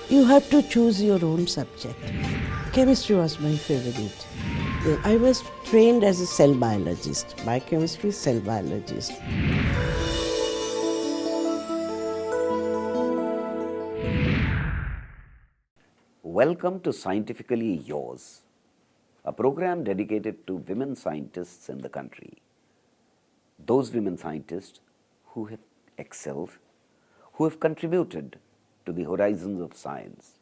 You have to choose your own subject. Chemistry was my favorite. I was trained as a cell biologist, biochemistry cell biologist. Welcome to Scientifically Yours, a program dedicated to women scientists in the country. Those women scientists who have excelled, who have contributed to the horizons of science,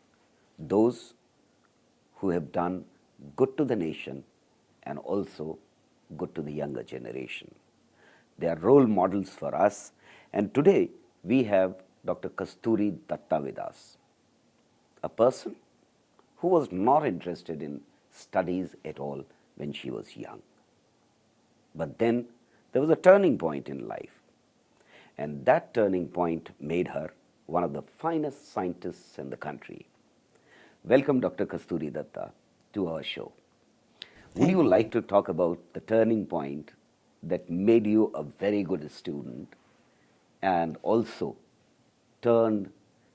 those who have done good to the nation and also good to the younger generation. They are role models for us, and today we have Dr. Kasturi Datta with us, a person who was not interested in studies at all when she was young. But then there was a turning point in life, and that turning point made her one of the finest scientists in the country. Welcome, Dr. Kasturi Datta, to our show. Would you like to talk about the turning point that made you a very good student and also turned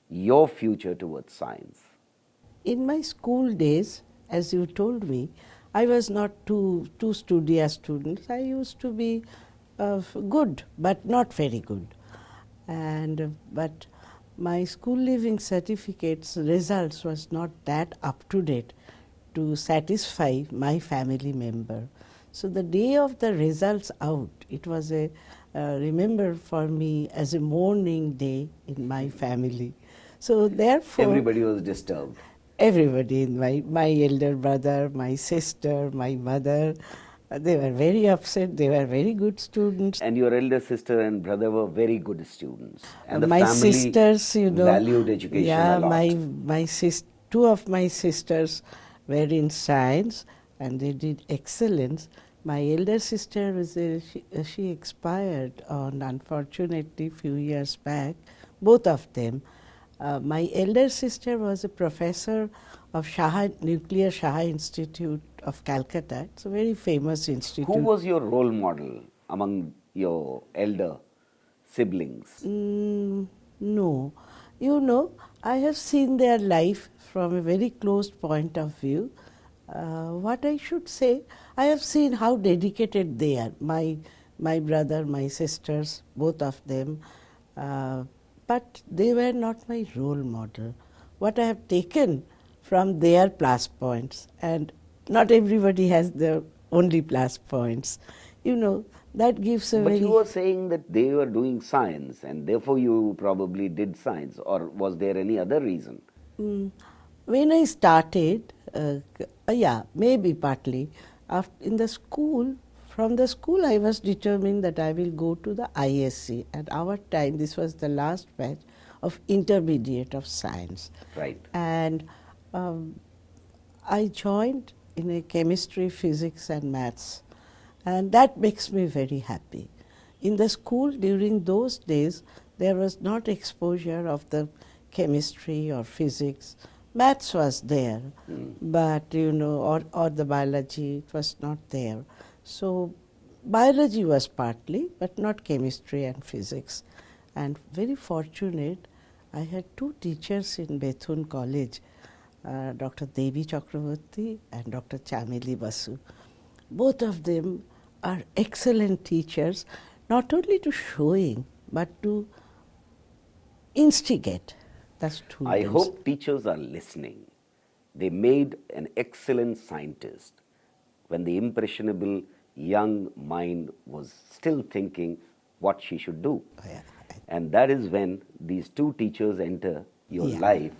your future towards science? In my school days, as you told me, I was not too studious student. I used to be good, but not very good. But my school leaving certificates results was not that up to date to satisfy my family member. So the day of the results out, it was a remember for me as a mourning day in my family. So therefore, Everybody was disturbed. Everybody, my elder brother, my sister, my mother, they were very upset. They were very good students. And your elder sister and brother were very good students. And the My family sisters, valued education yeah, a lot. two of my sisters were in science and they did excellence. My elder sister she expired unfortunately few years back. Both of them. My elder sister was a professor of Nuclear Shaha Institute of Calcutta. It's a very famous institute. Who was your role model among your elder siblings? No. I have seen their life from a very close point of view. What I should say, I have seen how dedicated they are. My brother, my sisters, both of them. But they were not my role model. What I have taken from their plus points, and not everybody has their only plus points, that gives a But very... you were saying that they were doing science and therefore you probably did science, or was there any other reason? When I started, maybe partly, in the school, from the school I was determined that I will go to the ISC. At our time, this was the last batch of intermediate of science. Right. And I joined in a chemistry, physics and maths. And that makes me very happy. In the school during those days, there was not exposure of the chemistry or physics. Maths was there, but or the biology, it was not there. So biology was partly, but not chemistry and physics. And very fortunate, I had two teachers in Bethune College, Dr. Devi Chakravarti and Dr. Chamili Basu. Both of them are excellent teachers, not only to showing, but to instigate the students. I hope teachers are listening. They made an excellent scientist when the impressionable young mind was still thinking what she should do. And that is when these two teachers enter your life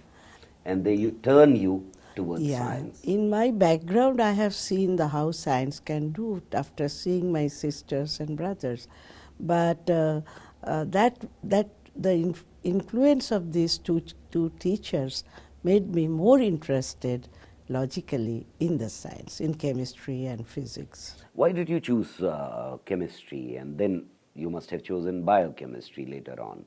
and they turn you towards science. In my background, I have seen how science can do after seeing my sisters and brothers. But the influence of these two teachers made me more interested logically in the science, in chemistry and physics. Why did you choose chemistry, and then you must have chosen biochemistry later on?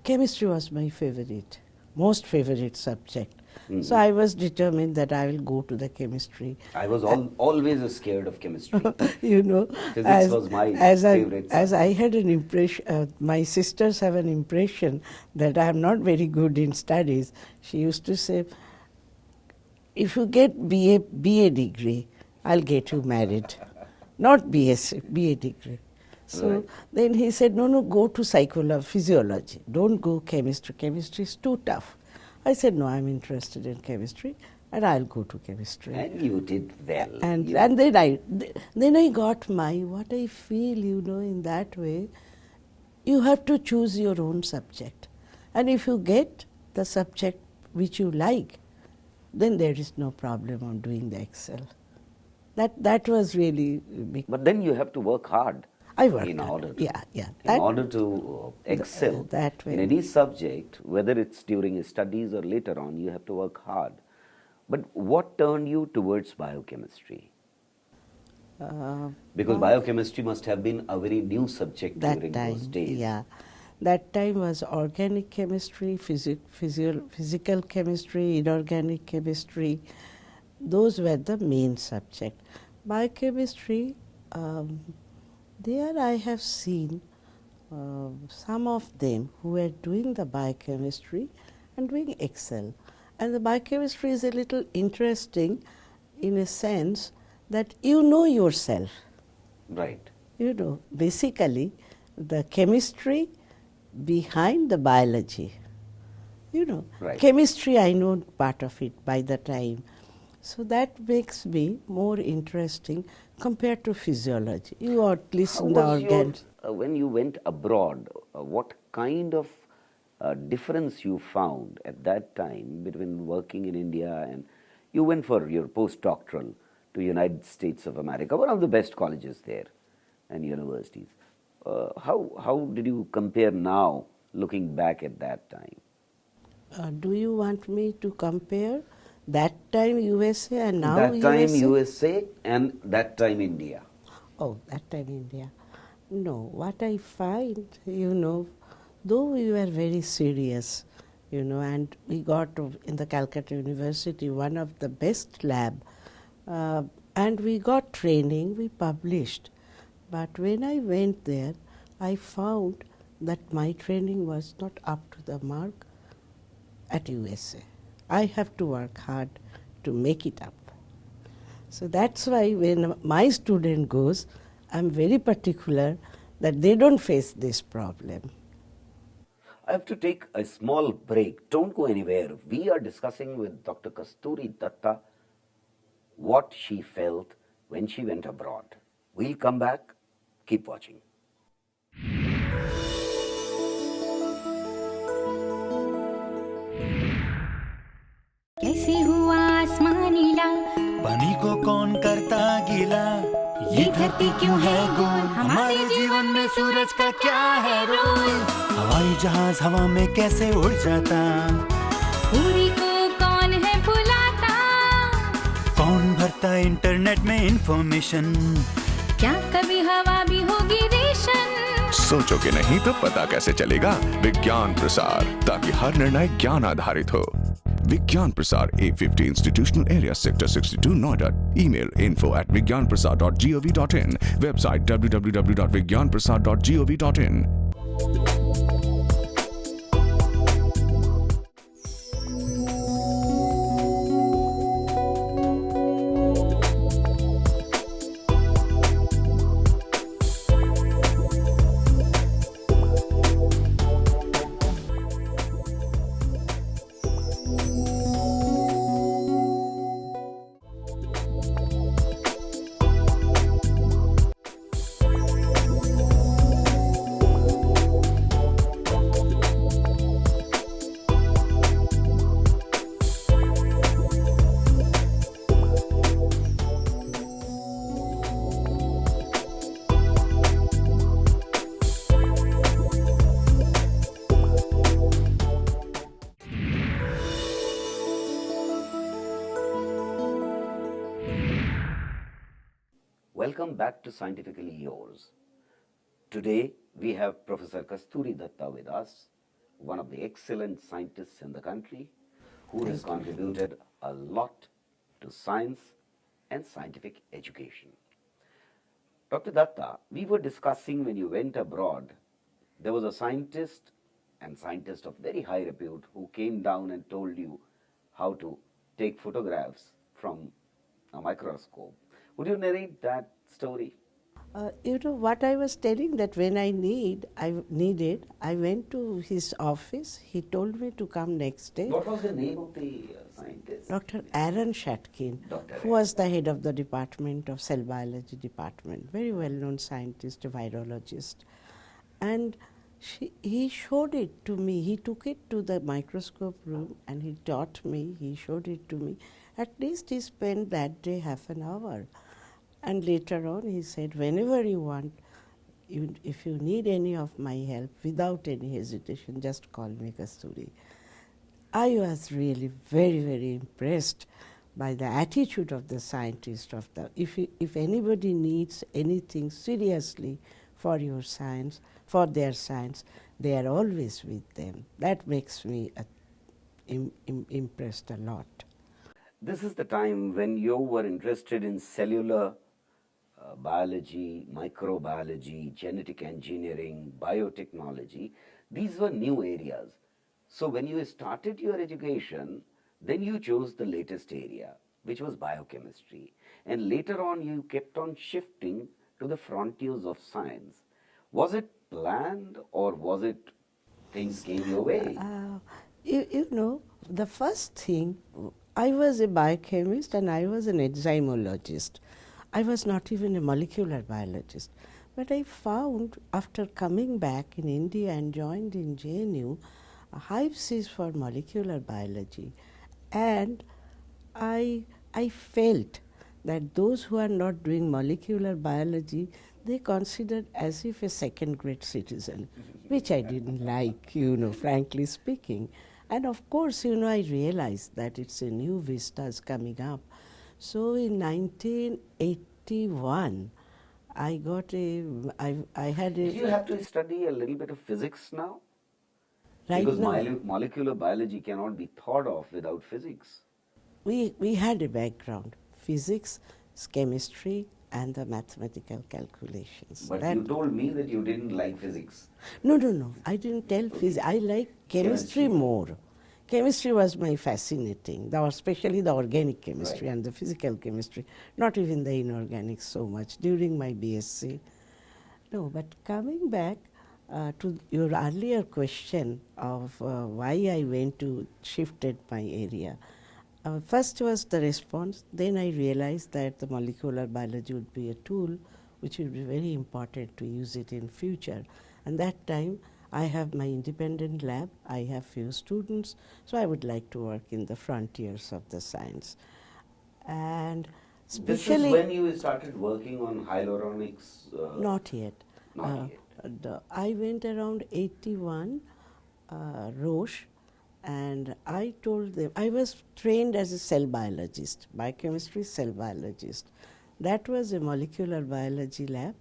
Chemistry was my favorite. most favorite subject. So I was determined that I will go to the chemistry. I was always scared of chemistry. You know, Physics was my favorite as I subject. had an impression, my sisters have an impression that I am not very good in studies. She used to say, if you get BA degree, I'll get you married. Not BSc, BA degree. So Right. then he said, no, go to physiology. Don't go chemistry. Chemistry is too tough. I said, no, I'm interested in chemistry and I'll go to chemistry. And you did well. And You- then I got what I feel, in that way, you have to choose your own subject. And if you get the subject which you like, then there is no problem on doing the Excel. That was really big. But then you have to work hard. I worked in hard. order to, Yeah. In That- order to excel that way. in any subject, whether it's during studies or later on, you have to work hard. But what turned you towards biochemistry? Because biochemistry must have been a very new subject during those days. Yeah. That time was organic chemistry, physical chemistry, inorganic chemistry. Those were the main subject. Biochemistry, there I have seen some of them who were doing the biochemistry and doing Excel. And the biochemistry is a little interesting in a sense that you know yourself. Right. Basically, the chemistry behind the biology. Right. Chemistry, I know part of it by the time. So that makes me more interesting compared to physiology. You at least How in the was organs. when you went abroad, what kind of difference you found at that time between working in India and you went for your postdoctoral to United States of America, one of the best colleges there and universities. How did you compare now, looking back at that time? Do you want me to compare that time USA and now That time USA? USA and that time India. Oh, that time India. No, what I find, though we were very serious, and we got in the Calcutta University one of the best lab, and we got training, we published. But when I went there, I found that my training was not up to the mark at USA. I have to work hard to make it up. So that's why when my student goes, I'm very particular that they don't face this problem. I have to take a small break. Don't go anywhere. We are discussing with Dr. Kasturi Datta what she felt when she went abroad. We'll come back. Keep watching. कैसे हुआ आसमान नीला, पानी को कौन करता गीला, ये धरती क्यों है गोल, हमारे जीवन में सूरज का क्या है रोल, हवाई जहाज हवा में कैसे उड़ जाता, पूरी को कौन है बुलाता, कौन भरता इंटरनेट में इंफॉर्मेशन, क्या कभी हवा भी होगी रेशन। सोचोगे नहीं तो पता कैसे चलेगा? विज्ञान प्रसार, ताकि हर निर्णय ज्ञान आधारित हो। विज्ञान प्रसार, 850 Institutional Area, Sector 62, Noida. Email info@vigyanprasar.gov.in. Website www.vigyanprasar.gov.in. Welcome back to Scientifically Yours. Today we have Professor Kasturi Datta with us, one of the excellent scientists in the country who has contributed a lot to science and scientific education. Dr. Datta, we were discussing when you went abroad, there was a scientist and scientist of very high repute who came down and told you how to take photographs from a microscope. Would you narrate that story? You know what I was telling, that when I needed, I went to his office. He told me to come next day. What was the name of the scientist? Dr. Aaron Shatkin, Dr. who was the head of the department of cell biology department, very well-known scientist, a virologist. And he showed it to me. He took it to the microscope room and he taught me, he showed it to me. At least he spent that day half an hour. And later on he said, whenever you want, if you need any of my help, without any hesitation, just call me, Kasturi. I was really very, very impressed by the attitude of the scientist. If anybody needs anything seriously for your science, for their science, they are always with them. That makes me impressed a lot. This is the time when you were interested in cellular biology, microbiology, genetic engineering, biotechnology. These were new areas. So when you started your education, then you chose the latest area, which was biochemistry. And later on, you kept on shifting to the frontiers of science. Was it planned or was it things came your way? You know, the first thing, I was a biochemist and I was an enzymologist. I was not even a molecular biologist. But I found, after coming back in India and joined in JNU, Hives is for molecular biology. And I felt that those who are not doing molecular biology, they considered as if a second-grade citizen, which I didn't like, frankly speaking. And of course, I realized that it's a new vistas coming up. So in 1981, I had a... Did you have to study a little bit of physics now? Right because now, molecular biology cannot be thought of without physics. we had a background, physics, chemistry, and the mathematical calculations. But you told me that you didn't like physics. No, I didn't tell physics. I like chemistry more. Chemistry was my fascinating, especially the organic chemistry and the physical chemistry, not even the inorganic so much during my BSc. No, but coming back to your earlier question of why I shifted my area. First was the response, then I realized that the molecular biology would be a tool which would be very important to use it in future. And that time I have my independent lab, I have few students, so I would like to work in the frontiers of the science. And especially... This is when you started working on hyaluronics? Not yet. Not yet. I went around 81, Roche, and I told them, I was trained as a cell biologist, biochemistry cell biologist. That was a molecular biology lab.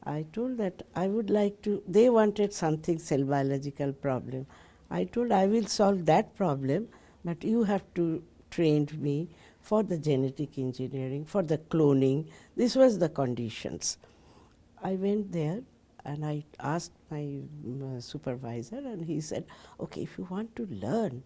I told that I would like to, they wanted something cell biological problem. I told I will solve that problem, but you have to train me for the genetic engineering, for the cloning. This was the conditions. I went there and I asked my supervisor and he said, okay, if you want to learn,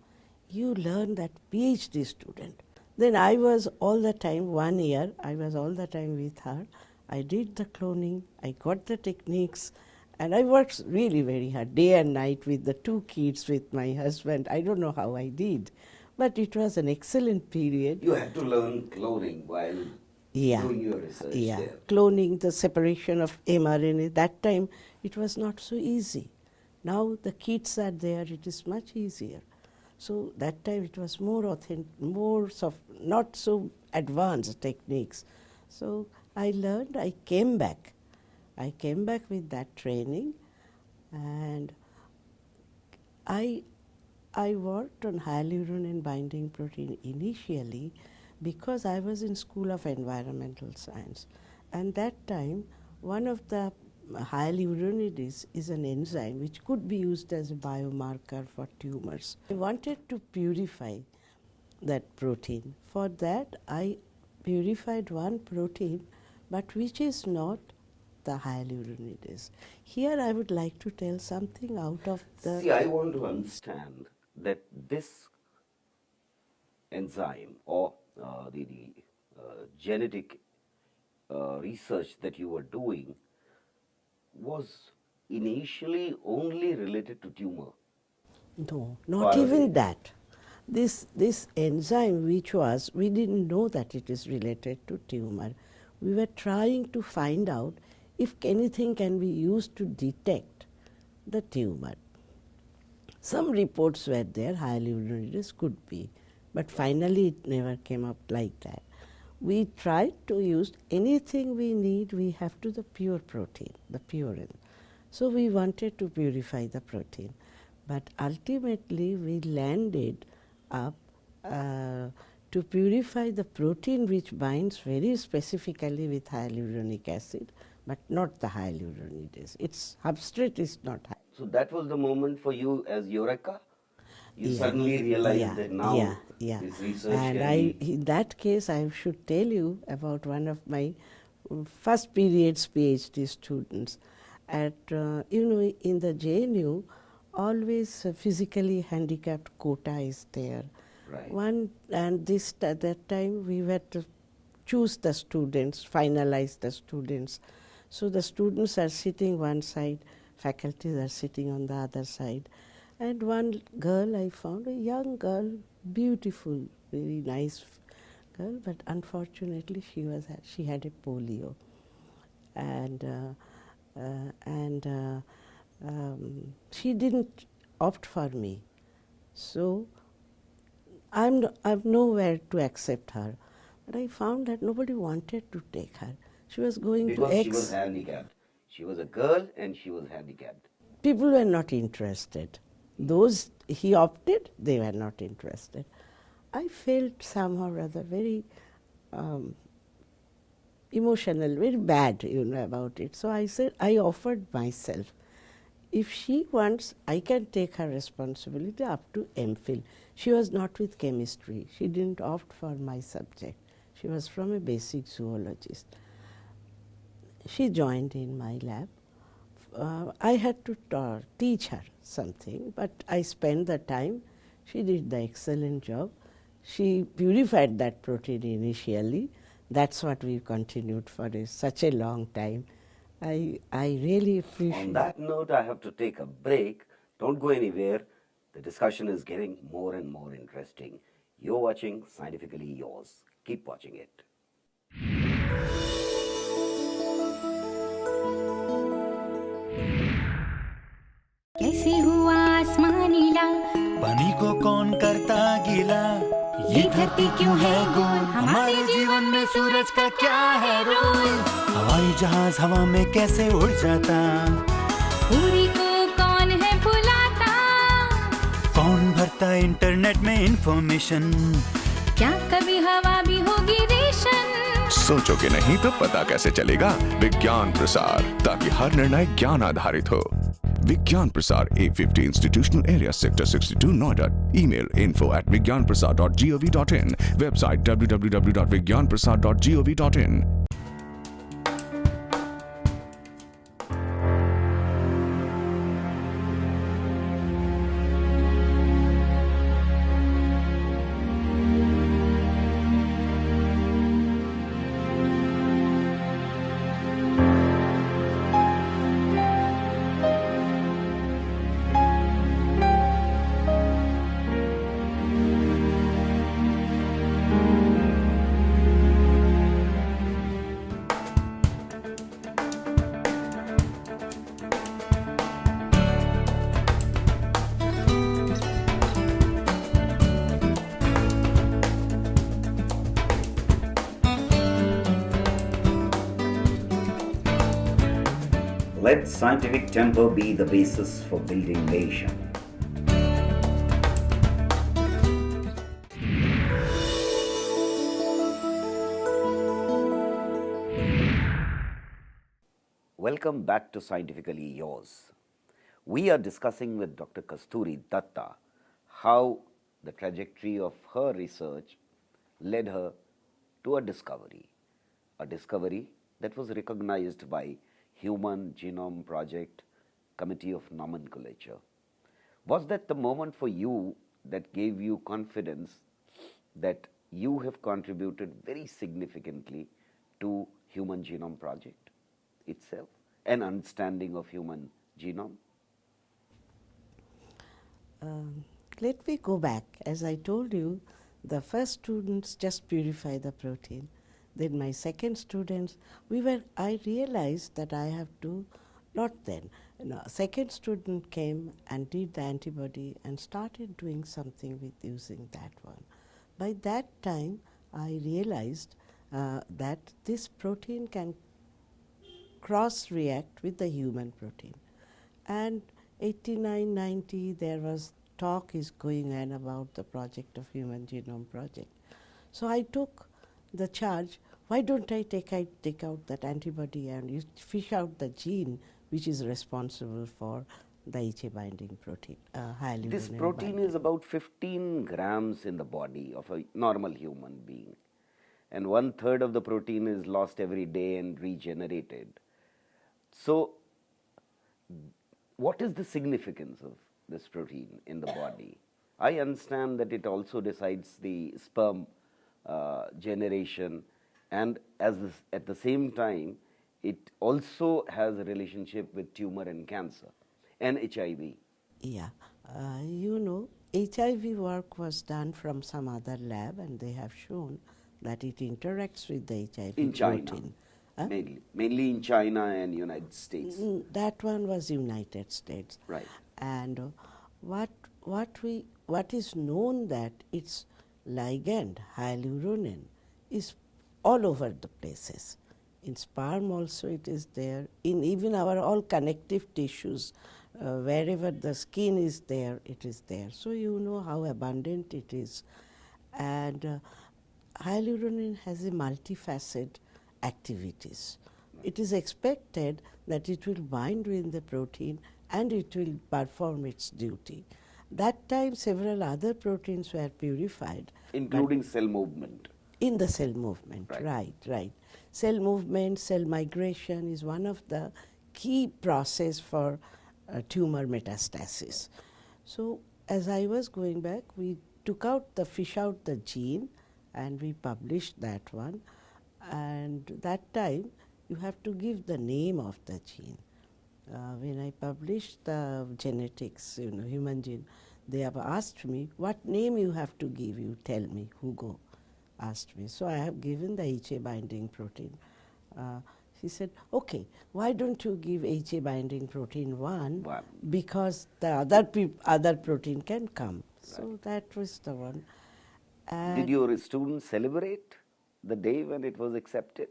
you learn that PhD student. Then I was all the time, 1 year, I was all the time with her. I did the cloning, I got the techniques, and I worked really very hard, day and night with the 2 kids, with my husband. I don't know how I did, but it was an excellent period. You had to learn cloning while doing your research there. Cloning, the separation of mRNA. That time it was not so easy. Now the kits are there, it is much easier. So that time it was more authentic, not so advanced techniques. So I learned, I came back with that training, and I worked on hyaluronan binding protein initially because I was in School of Environmental Science. And that time, one of the hyaluronidase is an enzyme which could be used as a biomarker for tumors. I wanted to purify that protein. For that, I purified one protein, but which is not the hyaluronidase. Here I would like to tell something out of the... See, I want to understand that this enzyme or the genetic research that you were doing was initially only related to tumor. No, not even that. This enzyme which was, we didn't know that it is related to tumor. We were trying to find out if anything can be used to detect the tumor. Some reports were there, hyaluronidase could be, but finally it never came up like that. We tried to use anything we need, we have to the pure protein, the purine. So we wanted to purify the protein. But ultimately we landed up to purify the protein which binds very specifically with hyaluronic acid, but not the hyaluronidase. Its substrate is not hyaluronidase. So that was the moment for you as Eureka? You Yeah. suddenly realized Yeah, that now yeah. this research And can be... in that case, I should tell you about one of my first periods PhD students. At in the JNU, always physically handicapped quota is there. Right. At that time we had to choose the students, finalize the students. So the students are sitting one side, faculties are sitting on the other side. And one girl I found, a young girl, beautiful, very nice girl, but unfortunately she had a polio. And she didn't opt for me. So I'm nowhere to accept her. But I found that nobody wanted to take her. She was going Because to she was handicapped. She was a girl and she was handicapped. People were not interested. Those he opted, they were not interested. I felt somehow rather very emotional, very bad, about it. So I said, I offered myself. If she wants, I can take her responsibility up to MPhil. She was not with chemistry. She didn't opt for my subject. She was from a basic zoologist. She joined in my lab. I had to teach her something, but I spent the time. She did the excellent job. She purified that protein initially. That's what we continued for such a long time. I really appreciate. On that note, I have to take a break. Don't go anywhere. The discussion is getting more and more interesting. You're watching Scientifically Yours. Keep watching it. कैसे हुआ आसमां नीला, पानी को कौन करता गीला, ये धरती क्यों है गोल, हमारे जीवन में सूरज का क्या है रोल, हवाई जहाज हवा में कैसे उड़ जाता, पूरी को कौन है बुलाता, कौन भरता इंटरनेट में इंफॉर्मेशन, क्या कभी हवा भी होगी रेशन। सोचोगे नहीं तो पता कैसे चलेगा? विज्ञान प्रसार, ताकि हर निर्णय ज्ञान आधारित हो। Vigyan Prasar, 850 Institutional Area, Sector 62, Noida. Email info@vigyanprasar.gov.in. Website www.vigyanprasar.gov.in. Let scientific temper be the basis for building nation. Welcome back to Scientifically Yours. We are discussing with Dr. Kasturi Datta how the trajectory of her research led her to a discovery that was recognized by Human Genome Project Committee of Nomenclature. Was that the moment for you that gave you confidence that you have contributed very significantly to Human Genome Project itself, an understanding of human genome? Let me go back. As I told you, the first students just purify the protein. Then my second students, I realized that I have to, not then, second student came and did the antibody and started doing something with using that one. By that time, I realized that this protein can cross-react with the human protein. And 89, 90, there was talk is going on about the project of Human Genome Project. So I took the charge, why don't I take out that antibody and you fish out the gene which is responsible for the HA binding protein, hyaluronan This protein binding. is about 15 grams in the body of a normal human being, and 1/3 of the protein is lost every day and regenerated. So, what is the significance of this protein in the body? I understand that it also decides the sperm generation, and at the same time, it also has a relationship with tumor and cancer and HIV. Yeah, HIV work was done from some other lab and they have shown that it interacts with the HIV In China, protein. mainly in China and United States. That one was United States. Right. And what is known that its ligand, hyaluronan, is all over the places. In sperm also it is there, in even our all connective tissues, wherever the skin is there, it is there. So you know how abundant it is. And hyaluronan has a multifaceted activities. It is expected that it will bind with the protein and it will perform its duty. That time several other proteins were purified. Including cell movement. In the cell movement, right. Cell movement, cell migration is one of the key process for tumor metastasis. So as I was going back, we fish out the gene and we published that one. And that time you have to give the name of the gene. When I published the genetics, human gene, they have asked me, what name you have to give, you tell me, Hugo asked me. So I have given the HA binding protein. He said, okay, why don't you give HA binding protein 1? Because the other protein can come. So that was the one. Did your students celebrate the day when it was accepted?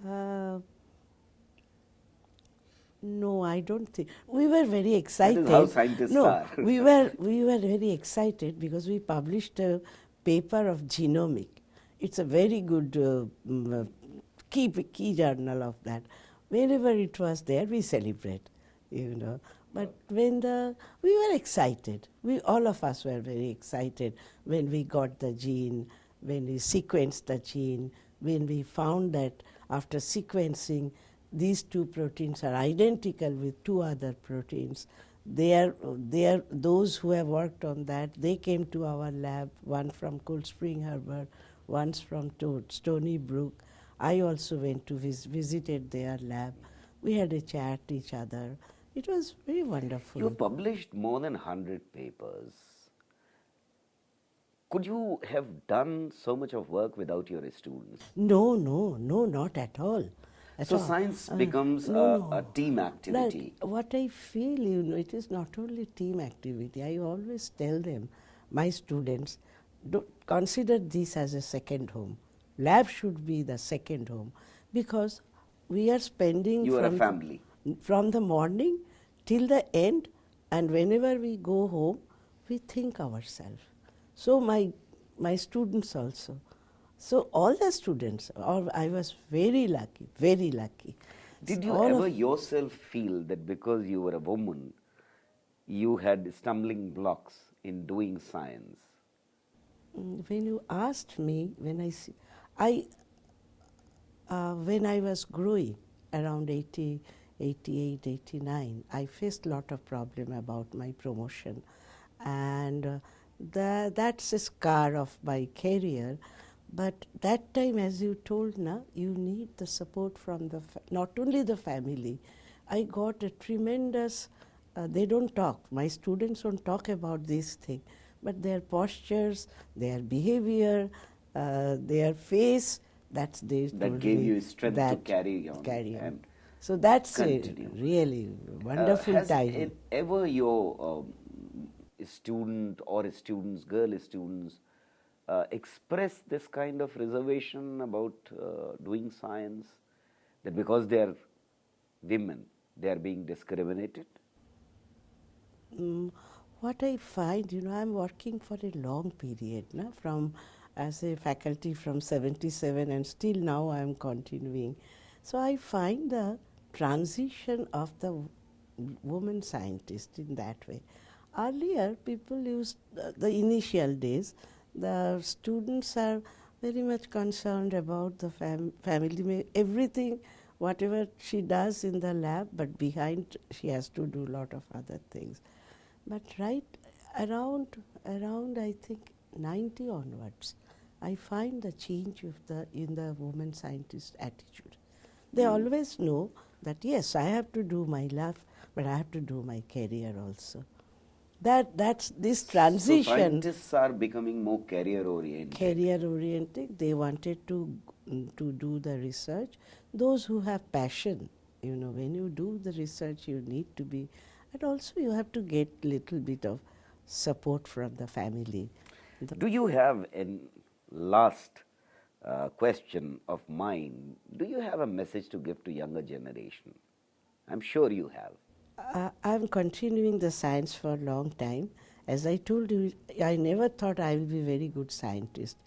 No, I don't think. We were very excited. That is how scientists are. we were very excited because we published a paper of genomic. It's a very good key journal of that. Wherever it was there, we celebrate, But we were excited. All of us were very excited when we got the gene, when we sequenced the gene, when we found that after sequencing, these two proteins are identical with two other proteins. Those who have worked on that, they came to our lab, one from Cold Spring Harbor, one from Stony Brook. I also went to visited their lab. We had a chat each other. It was very wonderful. You published more than 100 papers. Could you have done so much of work without your students? No, not at all. So science becomes a team activity. Like what I feel, it is not only team activity. I always tell them, my students, don't consider this as a second home. Lab should be the second home because we are spending You are a family. From the morning till the end, and whenever we go home, we think ourselves. So my students also. So all the students, I was very lucky, Did you all ever of yourself feel that because you were a woman, you had stumbling blocks in doing science? when you asked me, I when I was growing around 80, 88, 89, I faced a lot of problem about my promotion, and that's a scar of my career. But that time, as you told, na, you need the support from not only the family. I got a tremendous. They don't talk. My students don't talk about these things, but their postures, their behavior, their face. That's they That told gave me you strength to that carry on on. So that's a continue. really wonderful Has time. it ever your student or students, girl students, expressed this kind of reservation about doing science? That because they are women, they are being discriminated? What I find, I'm working for a long period, from as a faculty from 77 and still now I'm continuing. So I find the transition of the woman scientist in that way. Earlier, people used the initial days, the students are very much concerned about the family, everything, whatever she does in the lab, but behind she has to do a lot of other things. But right around I think 90 onwards, I find the change in the woman scientist attitude. They always know that yes, I have to do my lab, but I have to do my career also. That's this So transition. scientists are becoming more career oriented. Career oriented. They wanted to do the research. Those who have passion, when you do the research, you need to be, and also you have to get little bit of support from the family. Do you have a last question of mine? Do you have a message to give to younger generation? I'm sure you have. I'm continuing the science for a long time. As I told you, I never thought I will be a very good scientist.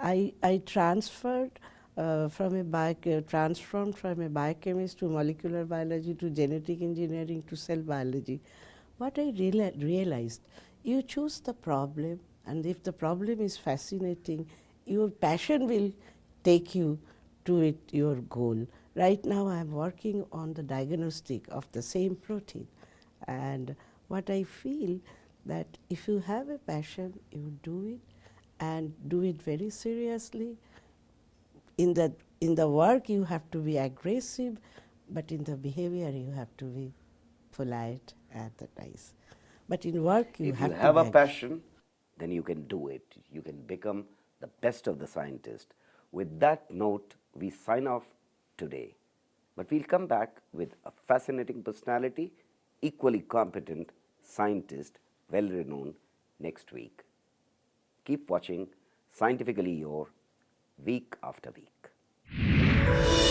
I transferred transformed from a biochemist to molecular biology to genetic engineering to cell biology. What I realized, you choose the problem, and if the problem is fascinating, your passion will take you to your goal. Right now I am working on the diagnostic of the same protein, and what I feel that if you have a passion, you do it and do it very seriously. In the work you have to be aggressive, but in the behavior you have to be polite and nice. But in work you If have you to have a be passion, then you can do it. You can become the best of the scientist. With that note, we sign off today. But we'll come back with a fascinating personality, equally competent scientist, well renowned, next week. Keep watching Scientifically Your week after week.